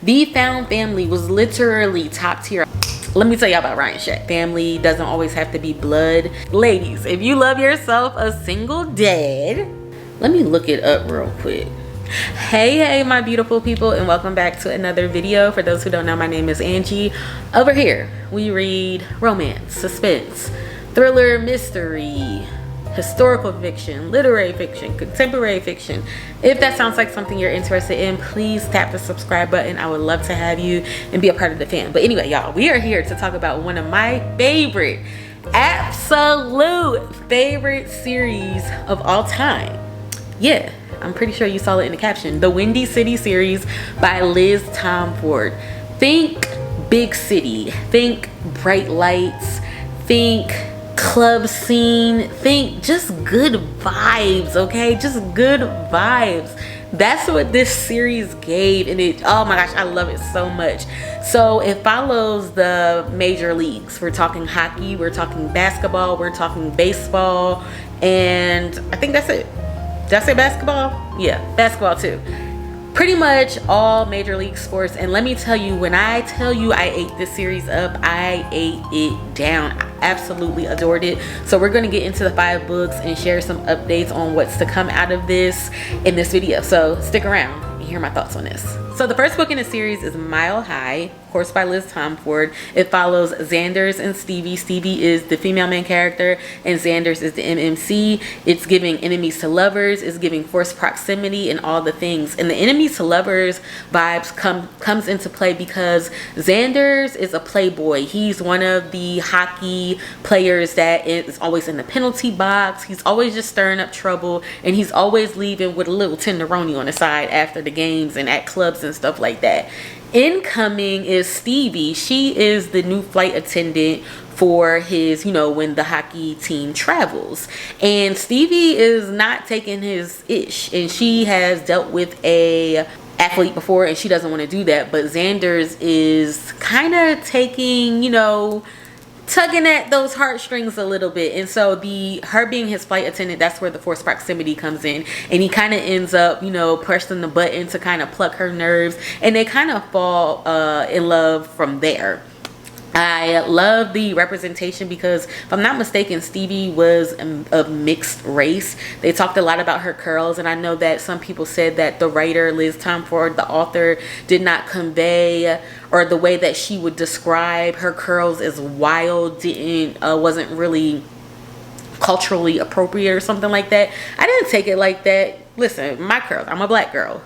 The found family was literally top tier. Let me tell y'all about Ryan Shay. Family doesn't always have to be blood. Ladies, if you love yourself a single dad, let me look it up real quick. Hey my beautiful people, and welcome back to another video. For those who don't know, my name is Angie. Over here we read romance, suspense, thriller, mystery, historical fiction, literary fiction, contemporary fiction. If that sounds like something you're interested in, please tap the subscribe button. I would love to have you and be a part of the fam. But anyway, y'all, we are here to talk about one of my favorite, absolute favorite series of all time. Yeah, I'm pretty sure you saw it in the caption. The Windy City series by Liz Tomforde. Think big city, think bright lights, think club scene, think just good vibes, okay? Just good vibes. That's what this series gave, and it, oh my gosh, I love it so much. So it follows the major leagues. We're talking hockey, we're talking basketball, we're talking baseball, and I think that's it. Did I say basketball? Yeah, basketball too. Pretty much all major league sports. And let me tell you, when I tell you I ate this series up, I ate it down. I absolutely adored it. So we're going to get into the 5 books and share some updates on what's to come out of this in this video. So stick around and hear my thoughts on this. So the first book in the series is Mile High, of course by Liz Tomforde. It follows Xanders and Stevie. Stevie is the female main character and Xanders is the MMC. It's giving enemies to lovers, it's giving forced proximity and all the things. And the enemies to lovers vibes comes into play because Xanders is a playboy. He's one of the hockey players that is always in the penalty box. He's always just stirring up trouble, and he's always leaving with a little tenderoni on the side after the games and at clubs and stuff like that. Incoming is Stevie. She is the new flight attendant for his, you know, when the hockey team travels. And Stevie is not taking his ish, and she has dealt with a athlete before and she doesn't want to do that. But Xanders is kind of taking, you know, tugging at those heartstrings a little bit. And so her being his flight attendant, that's where the forced proximity comes in, and he kind of ends up, you know, pressing the button to kind of pluck her nerves, and they kind of fall in love from there. I love the representation because, if I'm not mistaken, Stevie was of mixed race. They talked a lot about her curls, and I know that some people said that the writer, Liz Tomforde, the author, did not convey, or the way that she would describe her curls as wild wasn't really culturally appropriate or something like that. I didn't take it like that. Listen, my curls, I'm a black girl.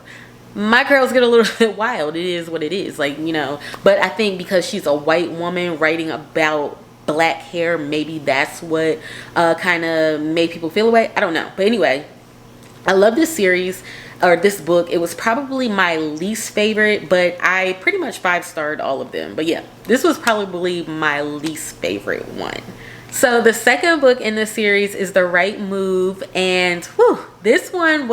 My curls get a little bit wild. It is what it is, like, you know. But I think because she's a white woman writing about black hair, maybe that's what kind of made people feel away. I don't know. But anyway, I love this series, or this book. It was probably my least favorite, but I pretty much 5-starred all of them. But yeah, this was probably my least favorite one. So the second book in the series is The Right Move, and whew, this one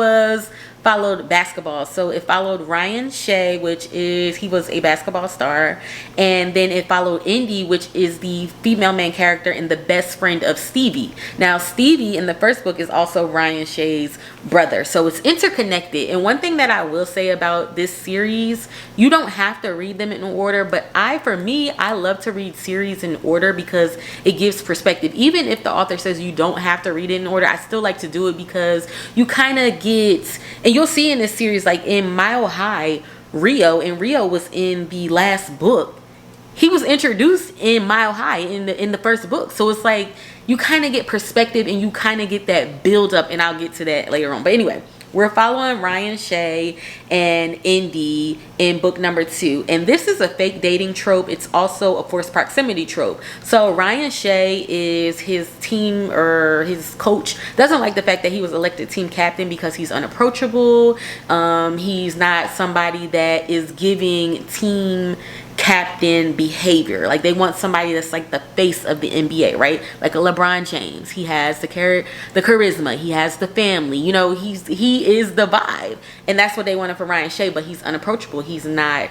followed basketball. So it followed Ryan Shay, he was a basketball star, and then it followed Indy, which is the female main character and the best friend of Stevie. Now Stevie in the first book is also Ryan Shay's brother, so it's interconnected. And one thing that I will say about this series, you don't have to read them in order, but for me, I love to read series in order because it gives perspective. Even if the author says you don't have to read it in order, I still like to do it because you kind of get, and you'll see in this series, like in Mile High, Rio was in the last book. He was introduced in Mile High in the first book. So it's like you kind of get perspective and you kind of get that build up, and I'll get to that later on. But anyway, we're following Ryan Shay and Indy in book number 2. And this is a fake dating trope. It's also a forced proximity trope. So Ryan Shay is his team, or his coach, doesn't like the fact that he was elected team captain because he's unapproachable. He's not somebody that is giving team captain behavior. Like, they want somebody that's like the face of the NBA, right? Like a LeBron James. He has the charisma, he has the family, you know, he is the vibe, and that's what they wanted for Ryan Shay. But he's unapproachable. He's not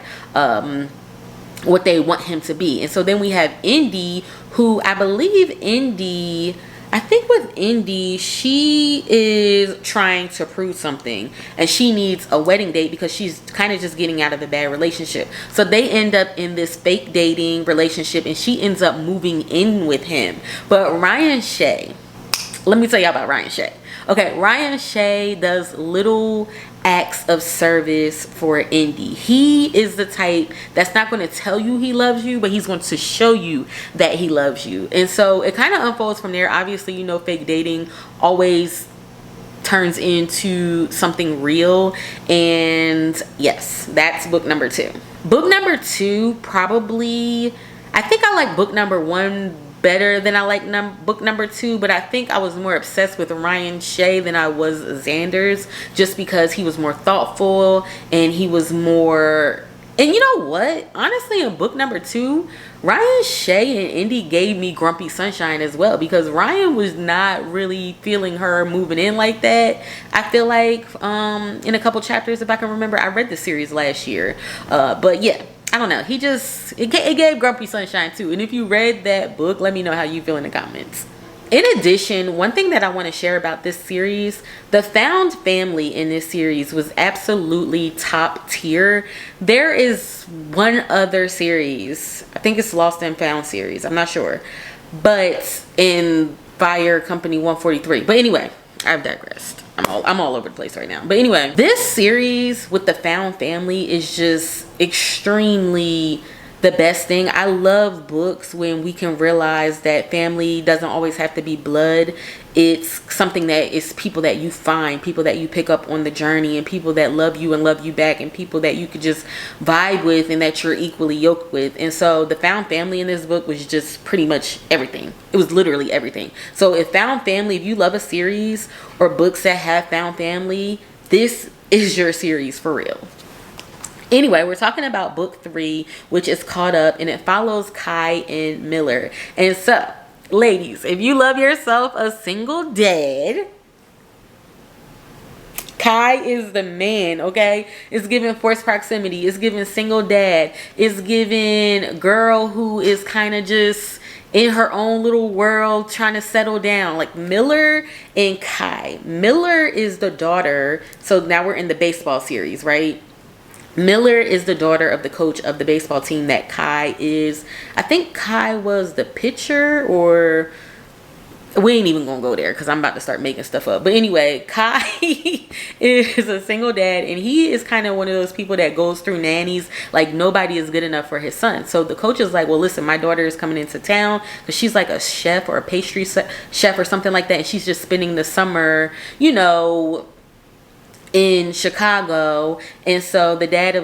what they want him to be. And so then we have Indy, who I believe Indy I think with Indy, she is trying to prove something and she needs a wedding date because she's kind of just getting out of a bad relationship. So they end up in this fake dating relationship and she ends up moving in with him. But Ryan Shea, let me tell y'all about Ryan Shea. Okay, Ryan Shea does little acts of service for Indy. He is the type that's not going to tell you he loves you, but he's going to show you that he loves you. And so it kind of unfolds from there. Obviously, you know, fake dating always turns into something real. And yes, that's book number 2. Book number 2, probably, I think I like book number 1 better than I like book number 2, but I think I was more obsessed with Ryan Shea than I was Xander's, just because he was more thoughtful and he was more, and you know what, honestly, in book number 2, Ryan Shea and Indy gave me Grumpy Sunshine as well, because Ryan was not really feeling her moving in like that. I feel like in a couple chapters, if I can remember, I read the series last year, but yeah, I don't know. He just, it gave Grumpy Sunshine too. And if you read that book, let me know how you feel in the comments. In addition, one thing that I want to share about this series, the found family in this series was absolutely top tier. There is one other series, I think it's Lost and Found series, I'm not sure, but in Fire Company 143. But anyway, I've digressed. I'm all over the place right now. But anyway, this series with the found family is just extremely the best thing. I love books when we can realize that family doesn't always have to be blood. It's something that is people that you find, people that you pick up on the journey, and people that love you and love you back, and people that you could just vibe with and that you're equally yoked with. And so the found family in this book was just pretty much everything. It was literally everything. So if found family, if you love a series or books that have found family, this is your series for real. Anyway, we're talking about book 3, which is Caught Up, and it follows Kai and Miller. And so, ladies, if you love yourself a single dad, Kai is the man, okay? It's giving forced proximity. It's giving single dad. It's giving girl who is kind of just in her own little world trying to settle down. Like Miller and Kai. Miller is the daughter. So now we're in the baseball series, right? Miller is the daughter of the coach of the baseball team that Kai is. I think Kai was the pitcher, or we ain't even gonna go there because I'm about to start making stuff up. But anyway, Kai is a single dad, and he is kind of one of those people that goes through nannies. Like nobody is good enough for his son. So the coach is like, well, listen, my daughter is coming into town because she's like a chef or a pastry chef or something like that, and she's just spending the summer, you know, in Chicago. And so the dad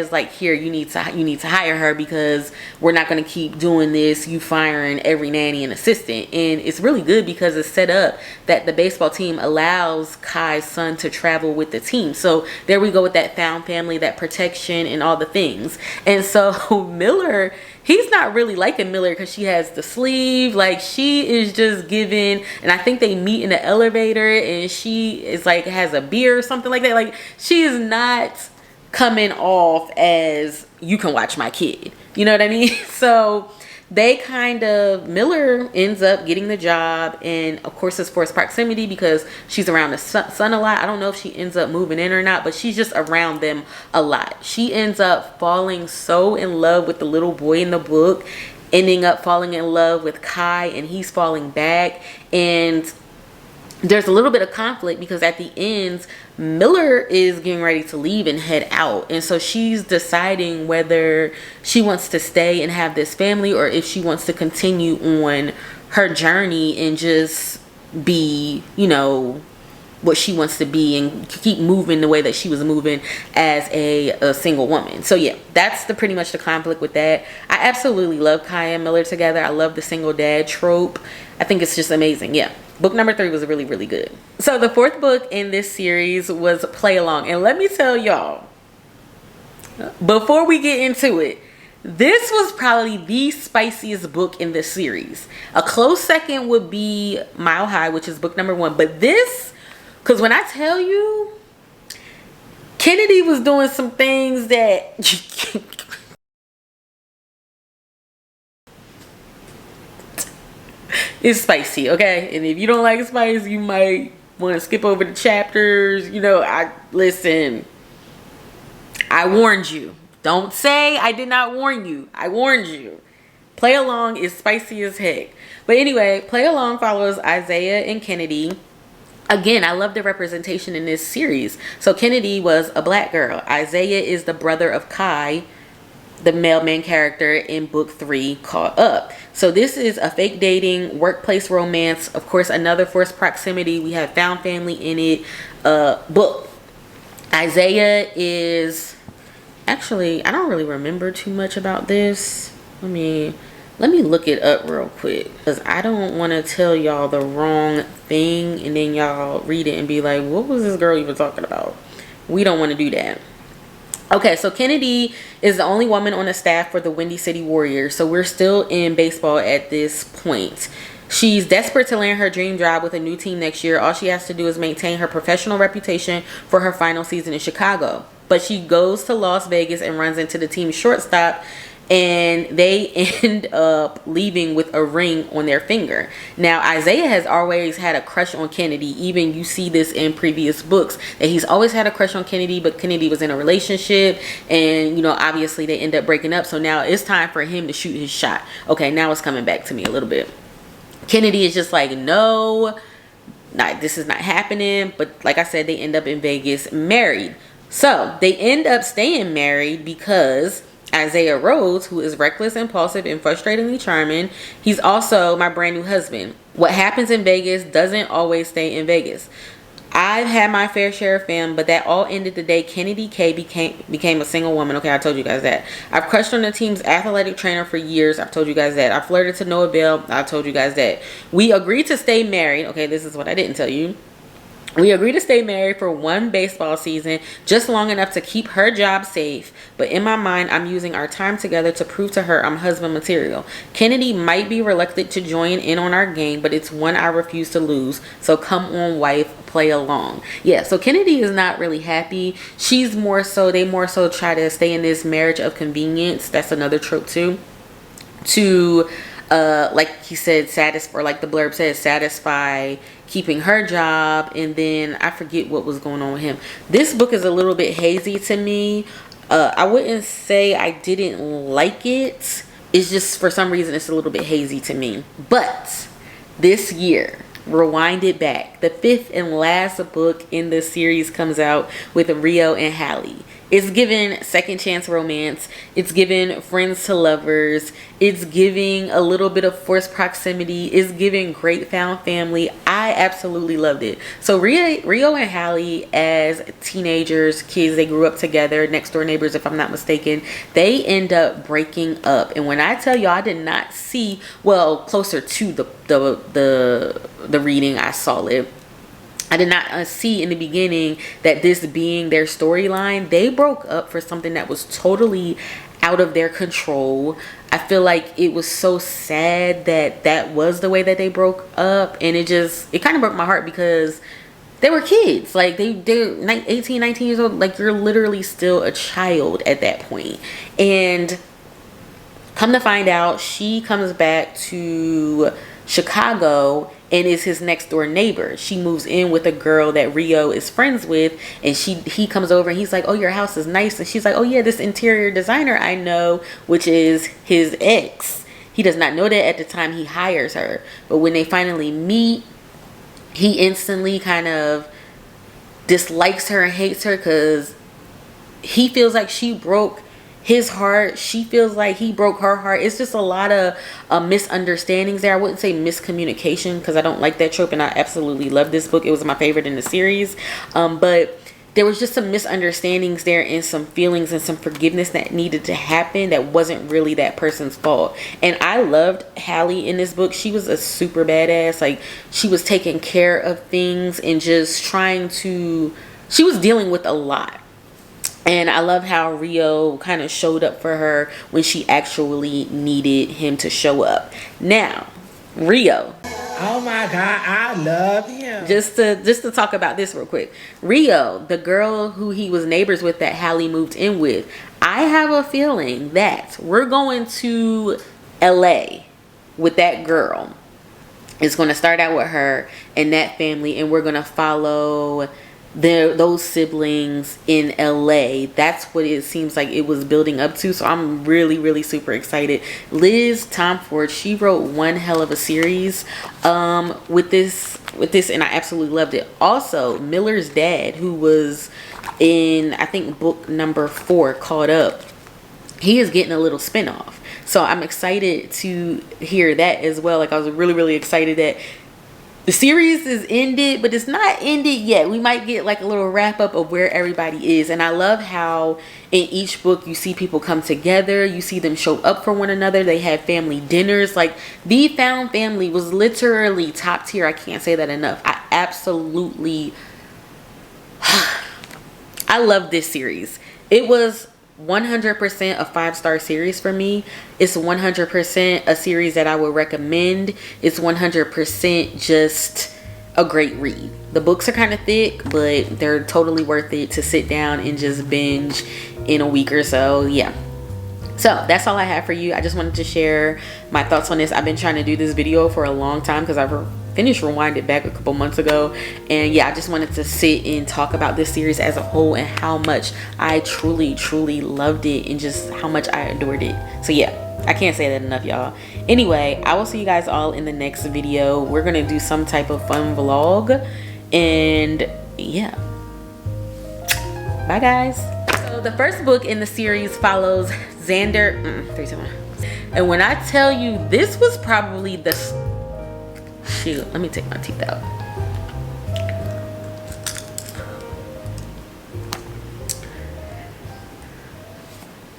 is like, here, you need to hire her because we're not going to keep doing this, you firing every nanny and assistant. And it's really good because it's set up that the baseball team allows Kai's son to travel with the team. So there we go with that found family, that protection and all the things. And so Miller, he's not really liking Miller because she has the sleeve. Like she is just giving, and I think they meet in the elevator and she is like, has a beer or something like that. Like she is not coming off as, you can watch my kid. You know what I mean? So they kind of, Miller ends up getting the job, and of course it's forced proximity because she's around the son a lot. I don't know if she ends up moving in or not, but she's just around them a lot. She ends up falling so in love with the little boy in the book, ending up falling in love with Kai, and he's falling back. And there's a little bit of conflict because at the end, Miller is getting ready to leave and head out. And so she's deciding whether she wants to stay and have this family or if she wants to continue on her journey and just be, you know, what she wants to be and keep moving the way that she was moving as a single woman. So yeah, that's pretty much the conflict with that. I absolutely love Kai and Miller together. I love the single dad trope. I think it's just amazing. Yeah. Book number 3 was really, really good. So the 4th book in this series was Play Along. And let me tell y'all, before we get into it, this was probably the spiciest book in this series. A close second would be Mile High, which is book number 1. But this, because when I tell you, Kennedy was doing some things that It's spicy, okay? And if you don't like spice, you might want to skip over the chapters. You know, listen, I warned you. Don't say I did not warn you. I warned you. Play Along is spicy as heck. But anyway, Play Along follows Isaiah and Kennedy. Again, I love the representation in this series. So Kennedy was a black girl. Isaiah is the brother of Kai, the male main character in book 3, Caught Up. So this is a fake dating, workplace romance. Of course, another forced proximity. We have found family in it. Book. Isaiah is... Actually, I don't really remember too much about this. Let me look it up real quick, because I don't want to tell y'all the wrong thing and then y'all read it and be like, what was this girl even talking about? We don't want to do that. Okay, so Kennedy is the only woman on the staff for the Windy City Warriors. So we're still in baseball at this point. She's desperate to land her dream job with a new team next year. All she has to do is maintain her professional reputation for her final season in Chicago. But she goes to Las Vegas and runs into the team's shortstop, and they end up leaving with a ring on their finger. Now, Isaiah has always had a crush on Kennedy. Even you see this in previous books, that he's always had a crush on Kennedy, but Kennedy was in a relationship, and, you know, obviously they end up breaking up. So now it's time for him to shoot his shot. Okay, now it's coming back to me a little bit. Kennedy is just like, no, this is not happening. But like I said, they end up in Vegas married. So they end up staying married because Isaiah Rhodes, who is reckless, impulsive, and frustratingly charming, he's also my brand new husband. What happens in Vegas doesn't always stay in Vegas. I've had my fair share of fame, but that all ended the day Kennedy K became a single woman. Okay, I told you guys that. I've crushed on the team's athletic trainer for years. I've told you guys that. I flirted to Noah Bell. I've told you guys that. We agreed to stay married. Okay, this is what I didn't tell you. We agreed to stay married for one baseball season, just long enough to keep her job safe. But in my mind, I'm using our time together to prove to her I'm husband material. Kennedy might be reluctant to join in on our game, but it's one I refuse to lose. So come on, wife, play along. Yeah, so Kennedy is not really happy. They more so try to stay in this marriage of convenience. That's another trope too. To like he said, satisfy, or like the blurb says, satisfy keeping her job. And then I forget what was going on with him. This book is a little bit hazy to me. I wouldn't say I didn't like it. It's just, for some reason, it's a little bit hazy to me. But this year, rewind it back, the 5th and last book in the series comes out with Rio and Hallie. It's given second chance romance. It's given friends to lovers. It's giving a little bit of forced proximity. It's giving great found family. I absolutely loved it. So Rio and Hallie, as teenagers, kids, they grew up together, next door neighbors if I'm not mistaken. They end up breaking up. And when I tell you, I did not see, well, closer to the reading, I saw it. I did not see in the beginning that this being their storyline. They broke up for something that was totally out of their control. I feel like it was so sad that was the way that they broke up. And it kind of broke my heart because they were kids. Like they're 18, 19 years old. Like you're literally still a child at that point. And come to find out, she comes back to Chicago and is his next door neighbor. She moves in with a girl that Rio is friends with, and he comes over and he's like, oh, your house is nice. And she's like, oh yeah, this interior designer I know, which is his ex. He does not know that at the time he hires her, but when they finally meet, he instantly kind of dislikes her and hates her because he feels like she broke his heart. She feels like he broke her heart. It's just a lot of misunderstandings there. I wouldn't say miscommunication because I don't like that trope, and I absolutely love this book. It was my favorite in the series. But there was just some misunderstandings there and some feelings and some forgiveness that needed to happen that wasn't really that person's fault. And I loved Hallie in this book. She was a super badass. Like she was taking care of things and just she was dealing with a lot. And I love how Rio kind of showed up for her when she actually needed him to show up. Now, Rio. Oh my God, I love him. Just to talk about this real quick. Rio, the girl who he was neighbors with that Hallie moved in with. I have a feeling that we're going to LA with that girl. It's going to start out with her and that family, and we're going to follow those siblings in LA. That's what it seems like it was building up to. So I'm really, really super excited. Liz Tomforde, she wrote one hell of a series with this, and I absolutely loved it. Also, Miller's dad, who was in, I think, book number 4, Caught Up, he is getting a little spinoff. So I'm excited to hear that as well. Like, I was really, really excited that the series is ended, but it's not ended yet. We might get like a little wrap up of where everybody is. And I love how in each book you see people come together. You see them show up for one another. They have family dinners. Like, the found family was literally top tier. I can't say that enough. I absolutely I love this series. It was 100% a 5-star series for me. It's 100% a series that I would recommend. It's 100% just a great read. The books are kind of thick, but they're totally worth it to sit down and just binge in a week or so. Yeah. So that's all I have for you. I just wanted to share my thoughts on this. I've been trying to do this video for a long time because I've finished Rewind It back a couple months ago, and yeah, I just wanted to sit and talk about this series as a whole and how much I truly loved it and just how much I adored it. So yeah, I can't say that enough, y'all. Anyway, I will see you guys all in the next video. We're gonna do some type of fun vlog, and yeah, bye guys. So the first book in the series follows Xander. 3, 2, 1. And when I tell you, this was probably the shoot, let me take my teeth out.